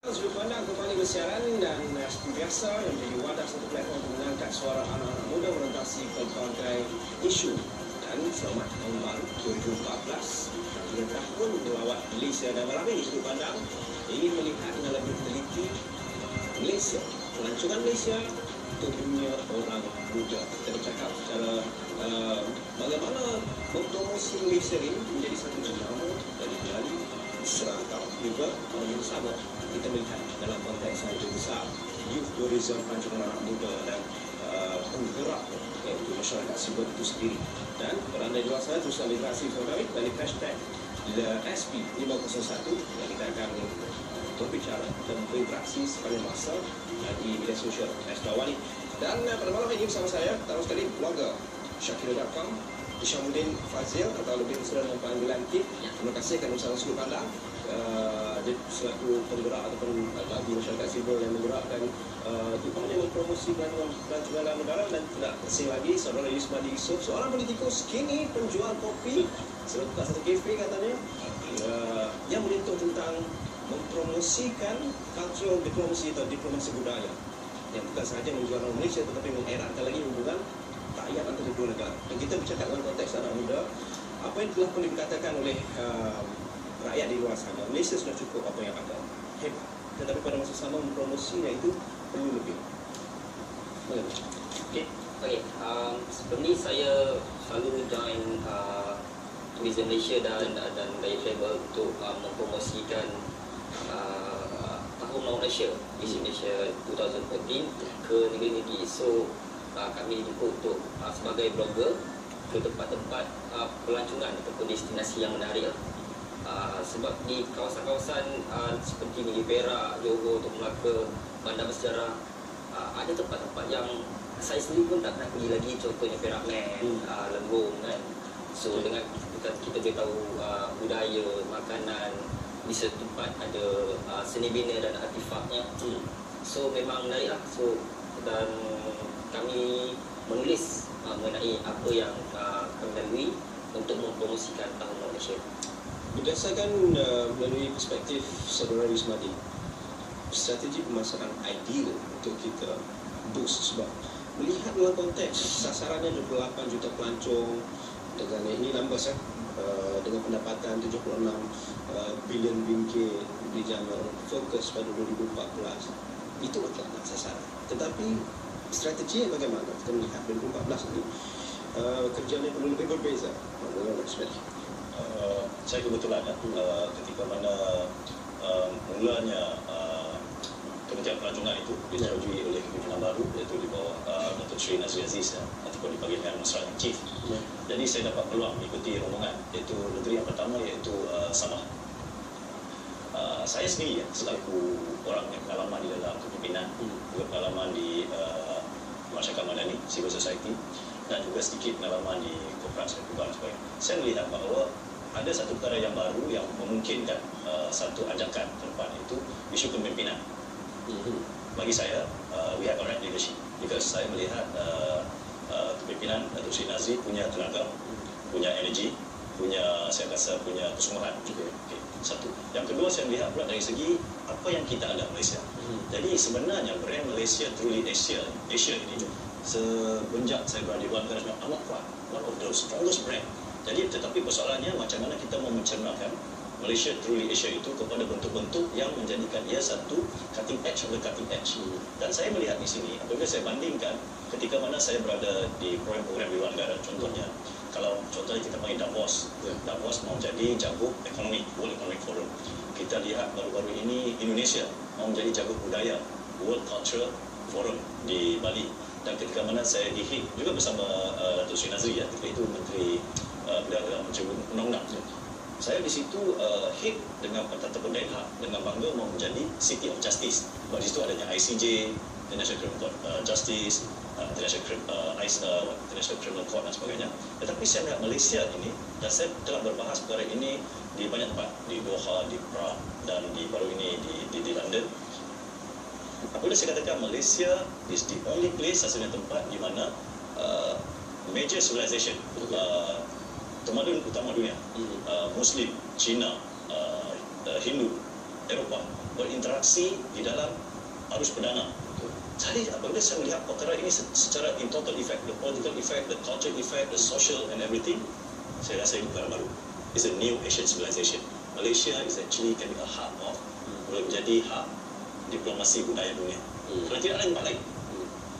Sudut pandang kembali bersiaran dan seperti biasa yang menjadi wadah satu platform untuk mengangkat suara anak-anak muda merentasi pelbagai isu. Dan selamat tahun baru 2014, 3 tahun melawat Malaysia dan malam ini sudut pandang ingin melihat dengan lebih teliti Malaysia, pelancongan Malaysia untuk dunia orang muda. Kita bercakap secara bagaimana mempromosi Malaysia ini menjadi satu jenama dari Bali, serantau juga malam yang sama. Kita melihat dalam konteks yang lebih besar youth tourism, pelancongan anak muda dan penggerak iaitu masyarakat sibuk itu sendiri. Dan kalau anda di luar sana terus literasi kami dari hashtag SP501 yang kita akan berbicara dan berinteraksi sepanjang masa di media sosial Wali. Dan pada malam ini bersama saya pertama sekali blogger Syakira.com, Ishamuddin Fazil atau lebih dikenal dengan panggilan Kip. Terima kasih kerana bersama sudut pandang. Dia selaku penggerak ataupun bagi masyarakat sivil yang menggerakkan terutamanya mempromosi pelancongan negara. Dan tidak asing lagi saudara Yusmadi Yusof, seorang politikus kini penjual kopi, sedang buka satu kafe katanya, yang menyentuh tentang mempromosikan cultural diplomasi atau diplomasi budaya yang bukan sahaja menjual orang Malaysia tetapi mengeratkan lagi hubungan rakyat antara dua negara. Dan kita bercakap dalam konteks anak muda, apa yang telah pun dikatakan oleh rakyat di luar sana, Malaysia sudah cukup apa yang ada, hebat, tetapi pada masa sama mempromosinya itu perlu lebih. Okay. Sebelum ni saya selalu join Tourism Malaysia dan Daya Travel untuk mempromosikan Tahun Laut Malaysia, Visit Malaysia 2014 ke negeri-negeri. So kami dijemput untuk sebagai blogger ke tempat-tempat pelancongan ataupun destinasi yang menarik. Sebab di kawasan-kawasan seperti Negeri Perak, Johor, Tok Melaka, Bandar Bersejarah, ada tempat-tempat yang saya sendiri pun tak pernah pergi lagi, contohnya Perak Man, Lenggong kan. So dengan kita boleh tahu budaya, makanan, di satu tempat ada seni bina dan artifaknya. So memang menarik lah. So dan kami menulis mengenai apa yang kami lalui untuk mempromosikan Tahun Laut Malaysia. Berdasarkan melalui perspektif saudara Yusmadi, strategi pemasaran ideal untuk kita boost, sebab melihat dalam konteks sasarannya 28 juta pelancong dengan ini numbers dengan pendapatan 76 bilion ringgit di jangka fokus pada 2014, itu adalah sasaran. Tetapi strategi bagaimana kita melihat 2014 ini kerjanya perlu lebih berbeza. Saya kebetulan ketika mana mulanya kerja pelancongan itu diterjui oleh pimpinan baru, iaitu di bawah Datuk Seri Nazri Aziz ataupun dipanggil dengan Masra yang Chief. Jadi saya dapat peluang mengikuti rombongan, iaitu negeri yang pertama iaitu Sabah. Saya sendiri selaku orang yang pengalaman di dalam kepimpinan, juga pengalaman di masyarakat madani, civil society, dan juga sedikit pengalaman di korporasi dan sebagainya. Saya melihat bahawa ada satu perkara yang baru yang memungkinkan satu ajakan ke depan, itu isu kepimpinan. Bagi saya, we have a right leadership, because saya melihat kepimpinan Datuk Seri Nazri punya tenaga, punya energi, saya rasa punya kesungguhan. Satu. Yang kedua, saya melihat pula dari segi apa yang kita ada Malaysia. Jadi sebenarnya brand Malaysia Truly Asia ini semenjak saya berada di luar negara amat kuat, one of the strongest brand. Jadi tetapi persoalannya macam mana kita mau mencernakan Malaysia Truly Asia itu kepada bentuk-bentuk yang menjadikan ia satu cutting edge of the cutting edge. Dan saya melihat di sini, apabila saya bandingkan ketika mana saya berada di program-program di luar negara, contohnya kalau contohnya kita panggil Davos, Davos mau jadi jago ekonomi, World Economic Forum. Kita lihat baru-baru ini Indonesia mau menjadi jago budaya, World Cultural Forum di Bali. Dan ketika mana saya di-hit juga bersama Datuk Seri Nazri, ketika itu Menteri Perdana Menteri Undang-Undang. Saya di situ hit dengan ataupun Den Haag dengan bangga mau menjadi City of Justice. Sebab di situ adanya ICJ, International Criminal Court Justice, International Criminal Court dan sebagainya. Tetapi saya melihat Malaysia ini, dan saya telah berbahas perkara ini di banyak tempat, di Doha, di Prague, dan baru ini di London. Apabila saya katakan Malaysia is the only place, satu tempat di mana major civilization, tamadun utama dunia, Muslim, Cina, Hindu, Eropah, berinteraksi di dalam arus perdana. Jadi apabila saya melihat perkara ini secara in total effect, the political effect, the cultural effect, the social and everything, saya rasa ini bukan baru. It's a new Asian civilization. Malaysia is actually can be a hub of, boleh menjadi hub diplomasi budaya dunia. Kerana tidak ada tempat lain.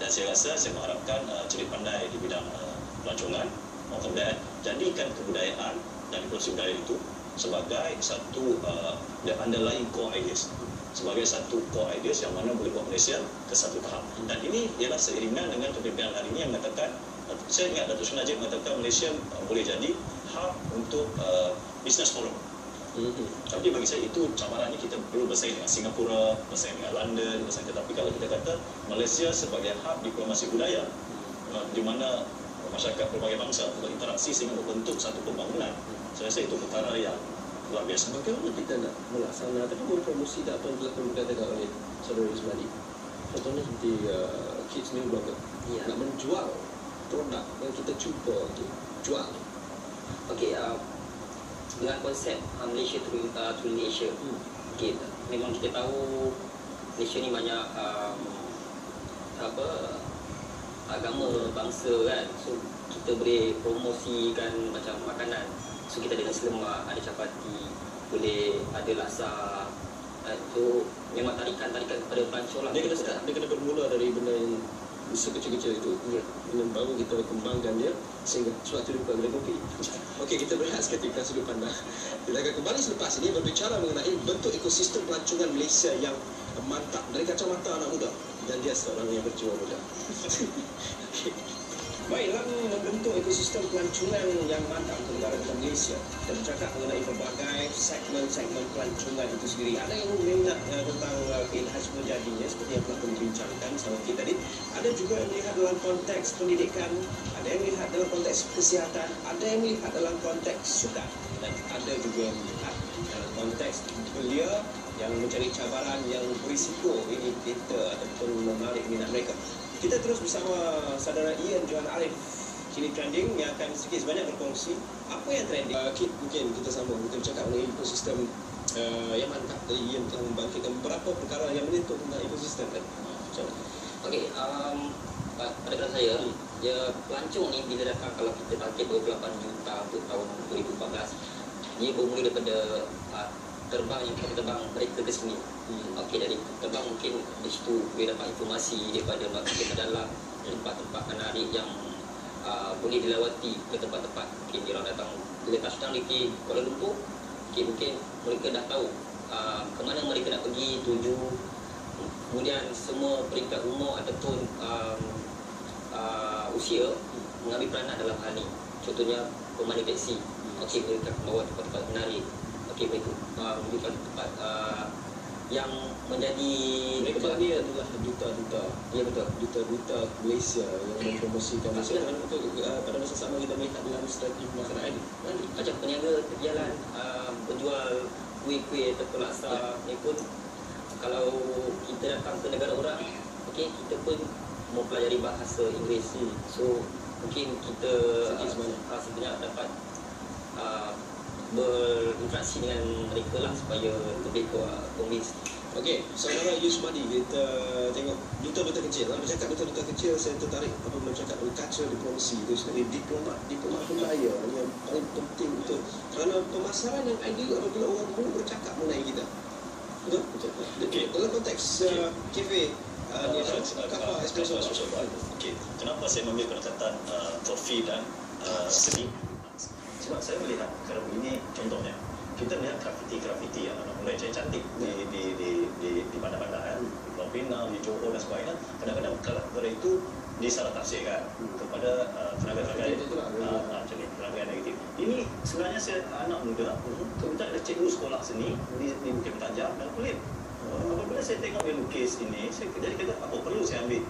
Dan saya rasa saya mengharapkan cerit pandai di bidang pelancongan, kemudian jadikan kebudayaan dan diplomasi budaya itu sebagai satu the underlying core ideas, sebagai satu core ideas yang mana boleh bawa Malaysia ke satu tahap. Dan ini ialah seiringan dengan kepimpinan hari ini yang mengatakan, saya ingat Datuk Seri Najib mengatakan Malaysia boleh jadi hub untuk business forum. Tapi bagi saya itu cabarannya, kita perlu bersaing dengan Singapura, bersaing dengan London, bersaing. Tetapi kalau kita kata Malaysia sebagai hub diplomasi budaya, di mana masyarakat berbagai bangsa berinteraksi sehingga membentuk satu pembangunan, saya rasa itu perkara yang luar biasa. Bagaimana kita nak melaksanakan promosi apa yang telah dikatakan oleh Saudara Ismadi? Contohnya seperti Kids New Blogger, nak menjual produk yang kita cuba jual. Okey, dengan konsep Malaysia through Asia. Okey, memang kita tahu Malaysia ni banyak agama, bangsa kan. So kita boleh promosikan macam makanan. So kita ada nasi lemak, ada capati, boleh ada laksa. So memang tarikan kepada pelancong lah. Dia kena bermula dari benda yang sekecil-kecil itu. Dan baru kita kembangkan dia sehingga suatu rupa boleh kopi. Okey, kita berehat seketika sudut pandang. Kita akan kembali selepas ini berbicara mengenai bentuk ekosistem pelancongan Malaysia yang mantap dari kacamata anak muda, dan dia seorang yang berjiwa muda. Baik, dalam membentuk ekosistem pelancongan yang mantap untuk negara kita Malaysia, kita bercakap mengenai berbagai segmen-segmen pelancongan itu sendiri. Ada yang minat tentang keindahan semula jadinya seperti yang telah dibincangkan sama kita tadi. Ada juga yang melihat dalam konteks pendidikan, ada yang melihat dalam konteks kesihatan, ada yang melihat dalam konteks sukan, dan ada juga yang melihat dalam konteks belia yang mencari cabaran yang berisiko ini kita ataupun menarik minat mereka. Kita terus bersama saudara Ian Johan Arif, kini trending, yang akan sedikit sebanyak berkongsi apa yang trending. Mungkin kita sambung, kita bercakap mengenai ekosistem yang mantap. Dari Ian telah membangkitkan beberapa perkara yang menentu tentang ekosistem tadi. Okey, pada saya, pelancong ni bila datang, kalau kita target 28 juta untuk tahun 2014, dia bermula daripada terbang yang kita terbang mereka ke sini. Okey, dari terbang mungkin di situ boleh dapat informasi daripada market dalam tempat-tempat menarik yang boleh dilawati ke tempat-tempat. Mungkin dia orang datang bila touchdown di Kuala Lumpur, mungkin mereka dah tahu ke mana mereka nak pergi, tuju. Kemudian semua peringkat umur ataupun usia mengambil peranan dalam hal ini. Contohnya pemandu teksi, okey, mereka membawa tempat-tempat menarik. Okey, mereka menunjukkan tempat yang menjadi mereka ni adalah duta-duta. Ya, betul, duta-duta Malaysia yang mempromosikan Malaysia. Pada masa sama kita melihat dalam strategi pemasaran ini, macam peniaga jalan berjual kuih-kuih ataupun laksa ni pun, kalau kita datang ke negara orang, okey, kita pun mempelajari bahasa Inggeris. So mungkin kita sebenarnya dapat berinteraksi dengan mereka lah supaya lebih convince. Okey, saudara Yusmadi, kita tengok duta-duta kecil. Kalau bercakap duta-duta kecil, saya tertarik apabila bercakap cultural diplomasi itu sendiri. Diplomat budaya yang paling penting betul. Kerana pemasaran yang ideal apabila orang mula bercakap mengenai kita. Betul? Okay. Dalam konteks kafe, kapal espresso. Okey, kenapa saya mengambil pendekatan kopi dan seni? Sebab saya melihat kalau begini, contohnya kita melihat grafiti yang mulai cantik di bandar-bandar, di Pulau Pinang, di Johor dan sebagainya. Kadang-kadang perkara itu disalah tafsirkan kepada tenaga-tenaga tenaga negatif. Ini sebenarnya saya anak muda, kebetulan ada cikgu sekolah seni di Bukit Pentajam dan kulit. Apabila saya tengok dia lukis ini, saya jadi kata apa perlu saya ambil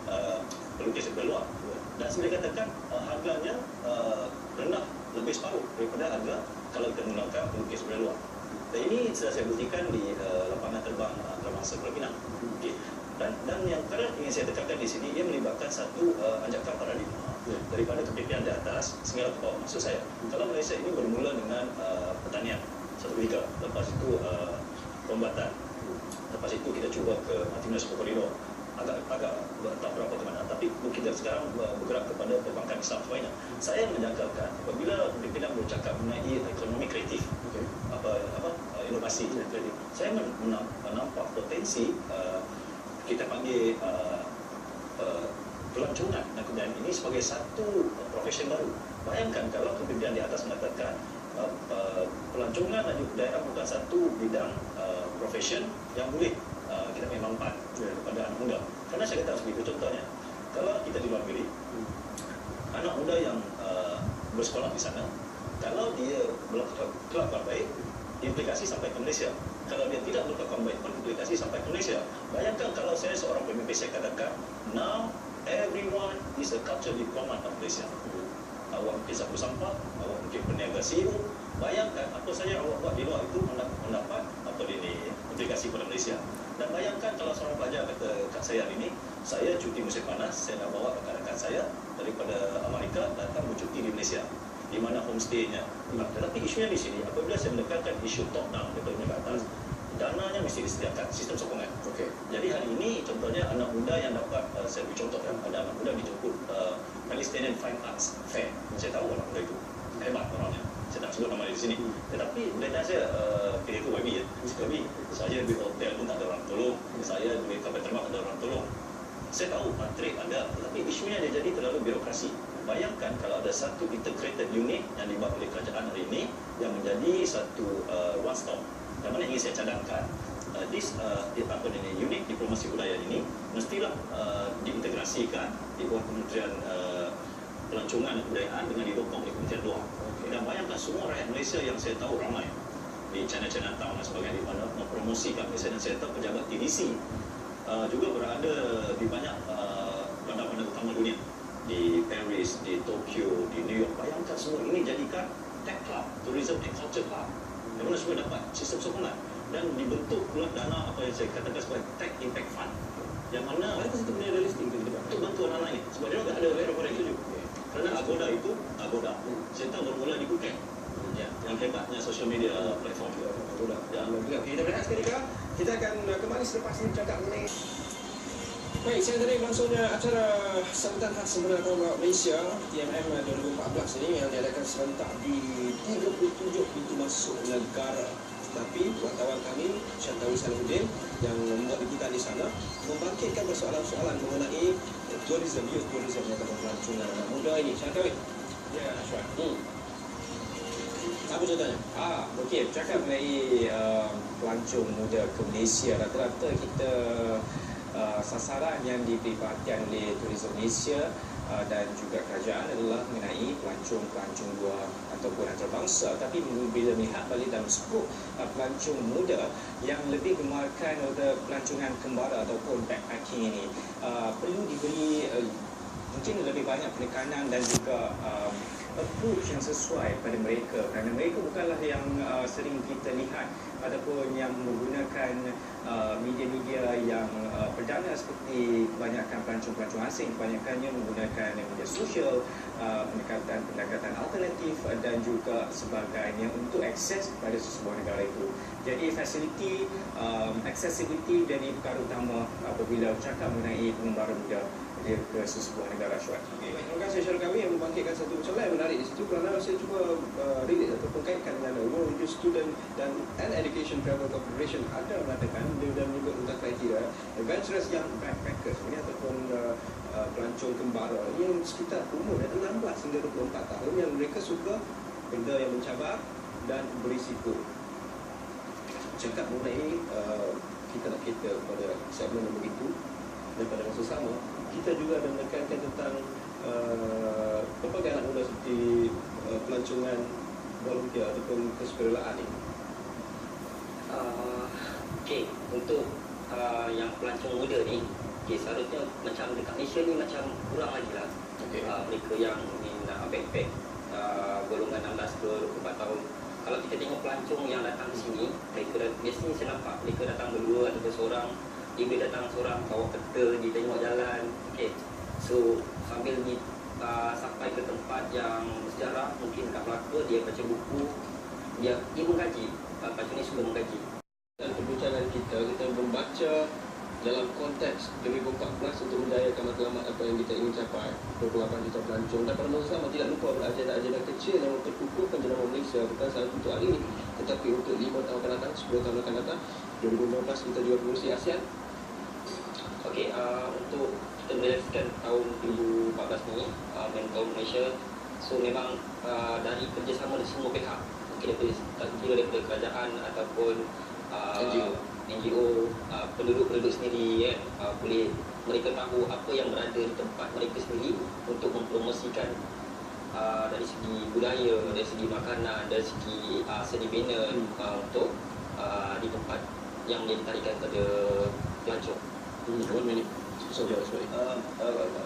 pelukis dari luar. Dan saya katakan harganya rendah, lebih separuh daripada harga kalau kita menggunakan pelukis dari luar. Dan ini sudah saya buktikan di lapangan terbang antarabangsa Pulau Pinang. Okay. Dan yang perkara ingin saya tekankan di sini, ia melibatkan satu anjakan paradigma daripada kepimpinan di atas sehingga ke bawah. Maksud saya, kalau Malaysia ini bermula dengan pertanian, satu liga, lepas itu pembuatan. lepas itu kita cuba ke Martinez Corridor, agak tak berapa ke mana, tapi kita sekarang bergerak kepada perbankan Islam semuanya. Saya menjangkakan apabila pimpinan bercakap mengenai ekonomi kreatif, inovasi kreatif, saya menampak potensi kita panggil pelancongan dan kebudayaan ini sebagai satu profesi baru. Bayangkan kalau kepimpinan di atas mengatakan pelancongan dan kebudayaan bukan satu bidang profession yang boleh kita memang manfaat kepada anak muda. Karena saya kata seperti itu, contohnya kalau kita di luar negeri, anak muda yang bersekolah di sana, kalau dia berkelakuan baik, implikasi sampai ke Malaysia. Kalau dia tidak berkelakuan baik pun implikasi sampai ke Malaysia. Bayangkan kalau saya seorang pemimpin, saya katakan, now everyone is a culture diplomat of Malaysia. Awak mungkin sapu sampah, awak mungkin peniaga CEO. Bayangkan apa saja awak buat di luar itu mendapat implikasi pada Malaysia. Dan bayangkan kalau seorang pelajar kata kat saya hari ini, saya cuti musim panas, saya nak bawa rakan-rakan saya daripada Amerika datang bercuti di Malaysia, di mana homestay-nya. Tetapi isunya di sini, apabila saya menekankan isu top down daripada ke atas, dananya mesti disediakan, sistem sokongan. Jadi hari ini contohnya anak muda yang dapat, saya beri contoh kan, ada anak muda dijemput Palestinian Fine Arts Fair. Saya tahu anak muda itu hebat orangnya. Saya tak sebut nama dia di sini. Tetapi bila saya pilih ke YB ya, saya duit hotel pun tak ada orang tolong, saya duit kapal terbang ada orang tolong. Saya tahu matrik ada, tetapi isunya dia jadi terlalu birokrasi. Bayangkan kalau ada satu integrated unit yang dibuat oleh kerajaan hari ini yang menjadi satu one stop. Yang mana ingin saya cadangkan, unit diplomasi budaya ini mestilah diintegrasikan di bawah Kementerian Pelancongan dan Kebudayaan dengan didukung oleh Kementerian Luar. Dan bayangkan semua rakyat Malaysia yang saya tahu ramai di China Town dan sebagainya di mana mempromosikan Malaysia, dan saya tahu pejabat TDC juga berada di banyak bandar-bandar utama dunia, di Paris, di Tokyo, di New York. Bayangkan semua ini jadikan tech club, tourism and culture club, yang mana semua dapat sistem sokongan dan dibentuk pula dana apa yang saya katakan sebagai tech impact fund, yang mana itu satu benda realistik untuk bantu anak-anak ini. Sebab dia juga ada where itu juga. Kerana Agoda itu, saya tahu bermula di Phuket. Ya, yang hebatnya social media platform juga. Agoda. Kita berehat seketika. Kita akan kembali selepas ini bercakap mengenai. Baik, saya tadi langsungnya acara sambutan khas Sempena Tahun Baru Malaysia TMM 2014 ini yang diadakan serentak di 37 pintu masuk negara. Tapi wartawan kami Syantawi Salahuddin yang membuat liputan di sana membangkitkan persoalan-soalan mengenai tourism, youth tourism atau pelancongan anak muda ini. Syantawi. Ya, Syuat. Apa contohnya? Okey, bercakap mengenai pelancong muda ke Malaysia, rata-rata kita sasaran yang diberi perhatian oleh Tourism Malaysia dan juga kerajaan adalah mengenai pelancong luar ataupun antarabangsa. Tapi bila melihat balik dalam skop pelancong muda yang lebih gemarkan pada pelancongan kembara ataupun backpacking ini, perlu diberi mungkin lebih banyak penekanan dan juga approach yang sesuai pada mereka, kerana mereka bukanlah yang sering kita lihat ataupun yang menggunakan media-media yang perdana seperti kebanyakan pelancong-pelancong asing. Kebanyakannya menggunakan media sosial, pendekatan alternatif dan juga sebagainya untuk akses kepada sesebuah negara itu. Jadi fasiliti, accessibility jadi perkara utama apabila bercakap mengenai pengembara muda dia ke sesebuah negara. Syuat. Terima kasih Syarul Kami yang membangkitkan satu persoalan yang menarik di situ, kerana saya cuba relate ataupun kaitkan dengan World Youth Student dan Education Travel Corporation ada mengatakan dan menyebut tentang kriteria adventurous young backpackers ini ataupun pelancong kembara yang sekitar umur 16 hingga 24 tahun yang mereka suka benda yang mencabar dan berisiko. Cakap mengenai kita nak kita pada segmen yang begitu, dan pada masa sama kita juga ada menekankan tentang pelbagai anak muda seperti pelancongan volunteer ataupun kesukarelaan ini. Okey, untuk yang pelancong muda ni, seharusnya macam dekat Malaysia ni macam kurang lagi lah. Mereka yang ni nak backpack golongan 16 ke 24 tahun. Kalau kita tengok pelancong yang datang ke sini, mereka biasanya saya nampak mereka datang berdua ataupun seorang. Dia datang seorang bawa peta, dia tengok jalan. Okey, so sambil sampai ke tempat yang bersejarah, mungkin dekat Melaka, dia baca buku, dia mengkaji. Pelancong ni suka mengkaji. Dan perbincangan kita kita membaca dalam konteks 2014 untuk menjayakan matlamat apa yang kita ingin capai 28 juta pelancong, dan pada masa sama tidak lupa beragenda-agenda kecil yang memperkukuhkan jenama Malaysia bukan sahaja untuk hari ini tetapi untuk 5 tahun akan datang, 10 tahun akan datang. 2015 kita juga pengurusi ASEAN. Okey, untuk kita merealisasikan tahun 2014 ni Mentor Malaysia, so memang dari kerjasama dari semua pihak, mungkin daripada kerajaan ataupun NGO, penduduk-penduduk sendiri kan, boleh mereka tahu apa yang berada di tempat mereka sendiri untuk mempromosikan dari segi budaya, dari segi makanan, dari segi seni bina untuk di tempat yang menjadi tarikan kepada pelancong.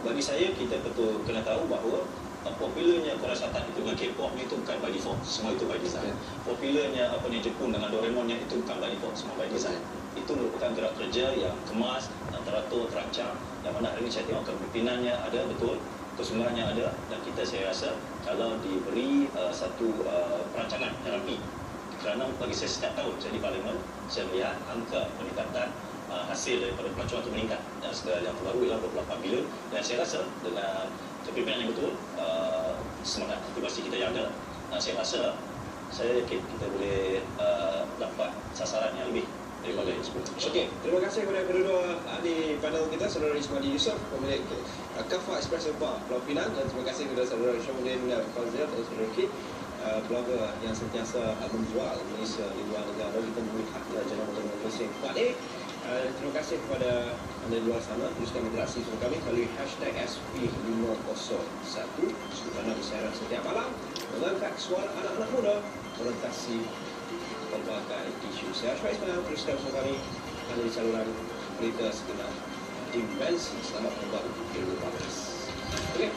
Bagi saya, kita betul kena tahu bahawa popularnya Korea Selatan itu dengan K-pop itu bukan by default, semua itu by design. Popularnya apa ni Jepun dengan Doraemonnya itu bukan by default, semua by design. Itu merupakan gerak kerja yang kemas, teratur, terancang, yang mana hari ini saya tengok kepimpinannya ada betul, kesungguhannya ada, dan saya rasa kalau diberi satu perancangan yang rapi, kerana bagi saya setiap tahun saya di Parlimen, saya melihat angka peningkatan hasil daripada pelancong itu meningkat, dan segala yang terbaru ialah 28 bilion, dan saya rasa dengan kepimpinan yang betul, semangat aktivasi kita yang ada, saya rasa saya yakin kita boleh dapat sasaran yang lebih daripada yang sebelum. Okey, terima kasih kepada kedua ahli panel kita, Saudara Ismadi Yusof, pemilik Kafa Espresso Bar Pulau Pinang, dan terima kasih kepada Saudara Syamuddin Fazil atau Saudara Kit, blogger yang sentiasa menjual Malaysia di luar negara. Kita melihat jenama Malaysia yang kuat ni. Terima kasih kepada anda di luar sana. Teruskan interaksi bersama kami melalui #SP501 sebagaimana bersiaran setiap malam mengangkat suara anak-anak muda merentasi pelbagai isu. Saya Ashfaq Ismail, teruskan bersama kami anda di saluran berita segenap dimensi. Selamat kembali di 2014. Okey.